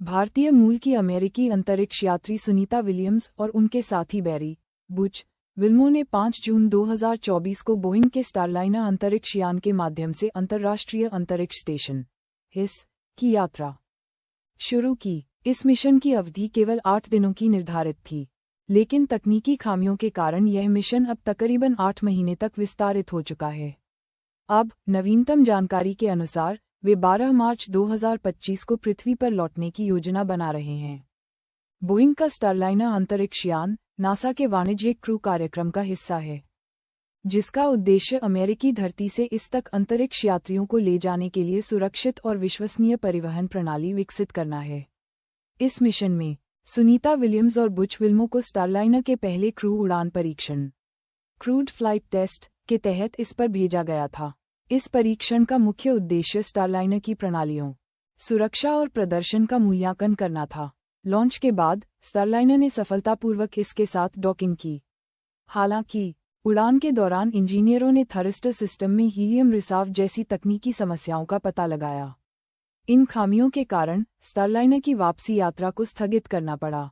भारतीय मूल की अमेरिकी अंतरिक्ष यात्री सुनीता विलियम्स और उनके साथी बैरी बुच विल्मो ने 5 जून 2024 को बोइंग के स्टारलाइनर अंतरिक्ष यान के माध्यम से अंतर्राष्ट्रीय अंतरिक्ष स्टेशन (ISS) की यात्रा शुरू की। इस मिशन की अवधि केवल 8 दिनों की निर्धारित थी, लेकिन तकनीकी खामियों के कारण यह मिशन अब तकरीबन 8 महीने तक विस्तारित हो चुका है। अब नवीनतम जानकारी के अनुसार वे 12 मार्च 2025 को पृथ्वी पर लौटने की योजना बना रहे हैं। बोइंग का स्टारलाइनर अंतरिक्ष यान नासा के वाणिज्यिक क्रू कार्यक्रम का हिस्सा है, जिसका उद्देश्य अमेरिकी धरती से इस तक अंतरिक्ष यात्रियों को ले जाने के लिए सुरक्षित और विश्वसनीय परिवहन प्रणाली विकसित करना है। इस मिशन में सुनीता विलियम्स और बुच विल्मो को स्टारलाइनर के पहले क्रू उड़ान परीक्षण क्रूड फ्लाइट टेस्ट के तहत इस पर भेजा गया था। इस परीक्षण का मुख्य उद्देश्य स्टारलाइनर की प्रणालियों, सुरक्षा और प्रदर्शन का मूल्यांकन करना था। लॉन्च के बाद स्टारलाइनर ने सफलतापूर्वक इसके साथ डॉकिंग की। हालांकि उड़ान के दौरान इंजीनियरों ने थरस्टर सिस्टम में हीलियम रिसाव जैसी तकनीकी समस्याओं का पता लगाया। इन खामियों के कारण स्टारलाइनर की वापसी यात्रा को स्थगित करना पड़ा,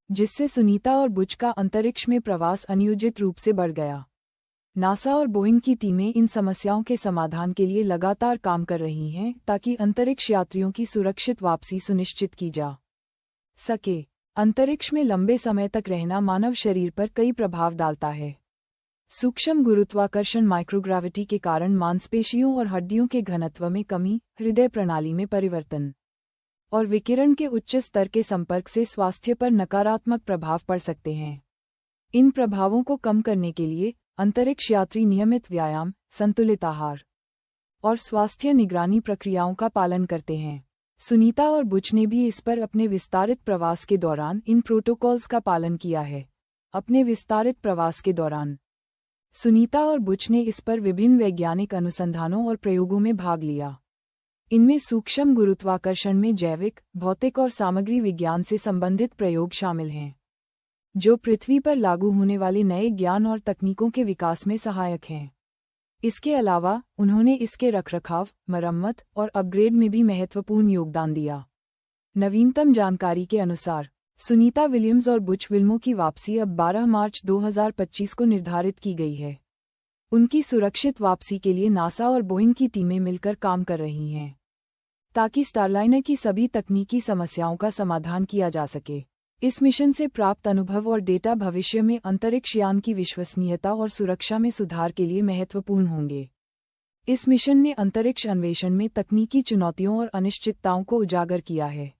जिससे सुनीता और बुच का अंतरिक्ष में प्रवास अनियोजित रूप से बढ़ गया। नासा और बोइंग की टीमें इन समस्याओं के समाधान के लिए लगातार काम कर रही हैं ताकि अंतरिक्ष यात्रियों की सुरक्षित वापसी सुनिश्चित की जा सके। अंतरिक्ष में लंबे समय तक रहना मानव शरीर पर कई प्रभाव डालता है। सूक्ष्म गुरुत्वाकर्षण माइक्रोग्रेविटी के कारण मांसपेशियों और हड्डियों के घनत्व में कमी, हृदय प्रणाली में परिवर्तन और विकिरण के उच्च स्तर के संपर्क से स्वास्थ्य पर नकारात्मक प्रभाव पड़ सकते हैं। इन प्रभावों को कम करने के लिए अंतरिक्ष यात्री नियमित व्यायाम, संतुलित आहार और स्वास्थ्य निगरानी प्रक्रियाओं का पालन करते हैं। सुनीता और बुच ने भी इस पर अपने विस्तारित प्रवास के दौरान इन प्रोटोकॉल्स का पालन किया है। अपने विस्तारित प्रवास के दौरान सुनीता और बुच ने इस पर विभिन्न वैज्ञानिक अनुसंधानों और प्रयोगों में भाग लिया। इनमें सूक्ष्म गुरुत्वाकर्षण में जैविक, भौतिक और सामग्री विज्ञान से संबंधित प्रयोग शामिल हैं, जो पृथ्वी पर लागू होने वाले नए ज्ञान और तकनीकों के विकास में सहायक हैं। इसके अलावा उन्होंने इसके रखरखाव, मरम्मत और अपग्रेड में भी महत्वपूर्ण योगदान दिया। नवीनतम जानकारी के अनुसार सुनीता विलियम्स और बुच विल्मो की वापसी अब 12 मार्च 2025 को निर्धारित की गई है। उनकी सुरक्षित वापसी के लिए नासा और बोइंग की टीमें मिलकर काम कर रही हैं, ताकि स्टारलाइनर की सभी तकनीकी समस्याओं का समाधान किया जा सके। इस मिशन से प्राप्त अनुभव और डेटा भविष्य में अंतरिक्ष यान की विश्वसनीयता और सुरक्षा में सुधार के लिए महत्वपूर्ण होंगे। इस मिशन ने अंतरिक्ष अन्वेषण में तकनीकी चुनौतियों और अनिश्चितताओं को उजागर किया है,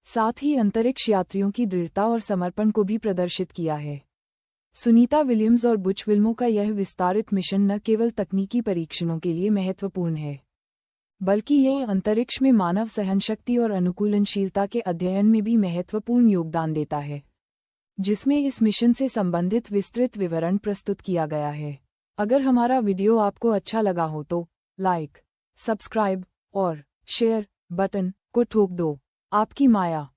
साथ ही अंतरिक्ष यात्रियों की दृढ़ता और समर्पण को भी प्रदर्शित किया है। सुनीता विलियम्स और बुच विल्मो का यह विस्तारित मिशन न केवल तकनीकी परीक्षणों के लिए महत्वपूर्ण है, बल्कि यह अंतरिक्ष में मानव सहनशक्ति और अनुकूलनशीलता के अध्ययन में भी महत्वपूर्ण योगदान देता है, जिसमें इस मिशन से संबंधित विस्तृत विवरण प्रस्तुत किया गया है। अगर हमारा वीडियो आपको अच्छा लगा हो तो लाइक, सब्सक्राइब और शेयर बटन को ठोक दो। आपकी माया।